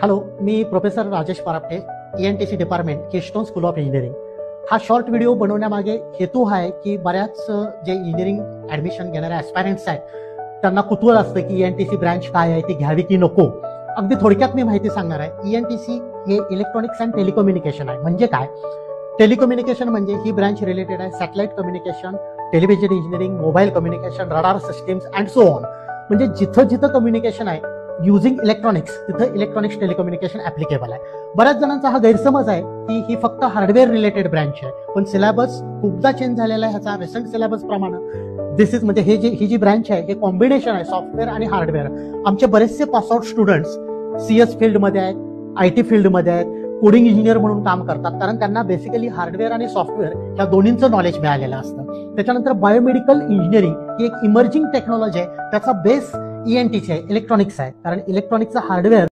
Hello, मी professor Rajesh Parapate, ENTC department, Keystone school of engineering. हा short video बनवण्यामागे हेतू हा आहे की बऱ्याच जे इंजिनिअरिंग ऍडमिशन घेणारे ॲस्पायरंट्स आहेत त्यांना कुतूहल असतं की ENTC ब्रँच काय आहे, ती घ्यावी की नको। अगदी थोडक्यात मी माहिती सांगणार आहे। ENTC हे इलेक्ट्रॉनिक्स अँड टेलिकम्युनिकेशन आहे। म्हणजे काय? टेलिकम्युनिकेशन म्हणजे ही ब्रँच रिलेटेड आहे satellite communication, television engineering, mobile communication, radar systems and so on. म्हणजे जिथं जिथं कम्युनिकेशन आहे युझिंग इलेक्ट्रॉनिक्स, तिथं इलेक्ट्रॉनिक्स टेलिकम्युनिकेशन ऍप्लिकेबल आहे। बऱ्याच जणांचा हा गैरसमज आहे की ही फक्त हार्डवेअर रिलेटेड ब्रँच आहे, पण सिलेबस खूपदा चेंज झालेला आहे। ह्याचा रिसेंट सिलेबस प्रमाणे दिस इज म्हणजे ही जी ब्रँच आहे हे कॉम्बिनेशन आहे सॉफ्टवेअर आणि हार्डवेअर। आमचे बरेचसे पासआउट स्टुडंट्स CS फील्डमध्ये आहेत, IT फील्डमध्ये आहेत, कोडिंग इंजिनियर म्हणून काम करतात, कारण त्यांना बेसिकली हार्डवेअर आणि सॉफ्टवेअर या दोन्हींचं नॉलेज मिळालेलं असतं। त्याच्यानंतर बायोमेडिकल इंजिनिअरिंग ही एक इमर्जिंग टेक्नॉलॉजी आहे, त्याचा बेस ENTC आहे, इलेक्ट्रॉनिक्स आहे, कारण इलेक्ट्रॉनिक्सचा हार्डवेअर